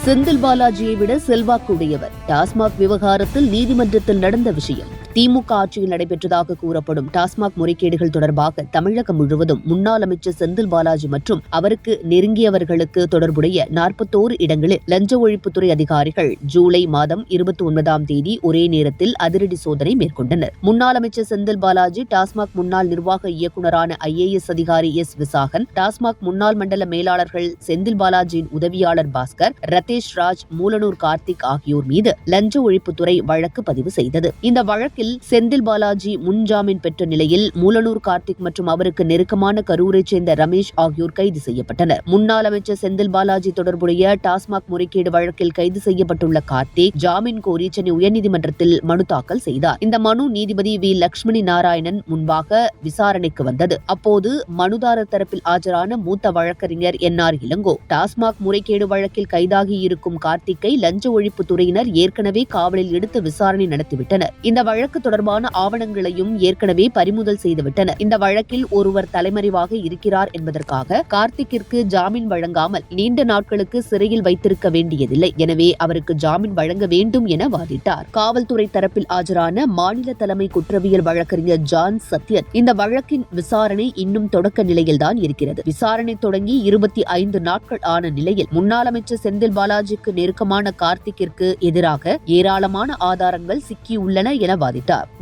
செந்தில் பாலாஜியை விட செல்வாக்கு உடையவர். டாஸ்மாக் விவகாரத்தில் நீதிமன்றத்தில் நடந்த விஷயம். திமுக ஆட்சியில் நடைபெற்றதாக கூறப்படும் டாஸ்மாக் முறைகேடுகள் தொடர்பாக தமிழகம் முழுவதும் முன்னாள் அமைச்சர் செந்தில் பாலாஜி மற்றும் அவருக்கு நெருங்கியவர்களுக்கு தொடர்புடைய 41 இடங்களில் லஞ்ச ஒழிப்புத்துறை அதிகாரிகள் ஜூலை மாதம் 29ஆம் தேதி ஒரே நேரத்தில் அதிரடி சோதனை மேற்கொண்டனர். முன்னாள் அமைச்சர் செந்தில் பாலாஜி, டாஸ்மாக் முன்னாள் நிர்வாக இயக்குநரான IAS அதிகாரி S. விசாகன், டாஸ்மாக் முன்னாள் மண்டல மேலாளர்கள் செந்தில் பாலாஜியின் உதவியாளர் பாஸ்கர், ரதேஷ் ராஜ், மூலனூர் கார்த்திக் ஆகியோர் மீது லஞ்ச ஒழிப்புத்துறை வழக்கு பதிவு செய்தது. இந்த வழக்கில் செந்தில் பாலாஜி முன்ஜாமீன் பெற்ற நிலையில் மூலனூர் கார்த்திக் மற்றும் அவருக்கு நெருக்கமான கரூரைச் சேர்ந்த ரமேஷ் ஆகியோர் கைது செய்யப்பட்டனர். முன்னாள் அமைச்சர் செந்தில் பாலாஜி தொடர்புடைய டாஸ்மாக் முறைகேடு வழக்கில் கைது செய்யப்பட்டுள்ள கார்த்திக் ஜாமீன் கோரி சென்னை உயர்நீதிமன்றத்தில் மனு தாக்கல் செய்தார். இந்த மனு நீதிபதி V. லட்சுமணி நாராயணன் முன்பாக விசாரணைக்கு வந்தது. அப்போது மனுதாரர் தரப்பில் ஆஜரான மூத்த வழக்கறிஞர் NR இளங்கோ, டாஸ்மாக் முறைகேடு வழக்கில் கைதாகி இருக்கும் கார்த்திக்கை லஞ்ச ஒழிப்புத்துறையினர் ஏற்கனவே காவலில் எடுத்து விசாரணை நடத்திவிட்டனர். இந்த வழக்கு தொடர்பான ஆவணங்களையும் ஏற்கனவே பறிமுதல் செய்துவிட்டனர். இந்த வழக்கில் ஒருவர் தலைமறைவாக இருக்கிறார் என்பதற்காக கார்த்திக்கிற்கு ஜாமீன் வழங்காமல் நீண்ட நாட்களுக்கு சிறையில் வைத்திருக்க வேண்டியதில்லை. எனவே அவருக்கு ஜாமீன் வழங்க வேண்டும் என வாதிட்டார். காவல்துறை தரப்பில் ஆஜரான மாநில தலைமை குற்றவியல் வழக்கறிஞர் ஜான் சத்யன், இந்த வழக்கின் விசாரணை இன்னும் தொடக்க நிலையில்தான் இருக்கிறது. விசாரணை தொடங்கி 25 நாட்கள் ஆன நிலையில் முன்னாள் அமைச்சர் செந்தில் பாலாஜிக்கு நெருக்கமான கார்த்திக்கிற்கு எதிராக ஏராளமான ஆதாரங்கள் சிக்கியுள்ளன என வாதிட்டார்.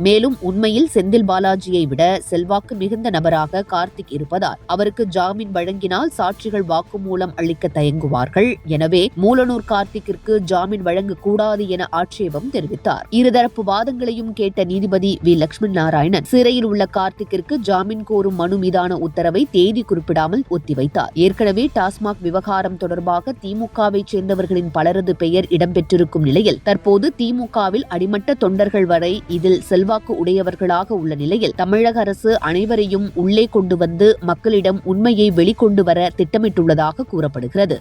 மேலும் உண்மையில் செந்தில் பாலாஜியை விட செல்வாக்கு மிகுந்த நபராக கார்த்திக் இருப்பதால் அவருக்கு ஜாமீன் வழங்கினால் சாட்சிகள் வாக்குமூலம் அளிக்க தயங்குவார்கள். எனவே மூலனூர் கார்த்திக்கிற்கு ஜாமீன் வழங்கக்கூடாது என ஆட்சேபம் தெரிவித்தார். இருதரப்பு வாதங்களையும் கேட்ட நீதிபதி V. லட்சுமணி நாராயணன் சிறையில் உள்ள கார்த்திக்கிற்கு ஜாமீன் கோரும் மனு மீதான உத்தரவை தேதி குறிப்பிடாமல் ஒத்திவைத்தார். ஏற்கனவே டாஸ்மாக் விவகாரம் தொடர்பாக திமுகவை சேர்ந்தவர்களின் பலரது பெயர் இடம்பெற்றிருக்கும் நிலையில் தற்போது திமுகவில் அடிமட்ட தொண்டர்கள் வரை இதில் செல்வாக்கு உடையவர்களாக உள்ள நிலையில் தமிழக அரசு அனைவரையும் உள்ளே கொண்டு வந்து மக்களிடம் உண்மையை வெளிக்கொண்டு வர திட்டமிட்டுள்ளதாக கூறப்படுகிறது.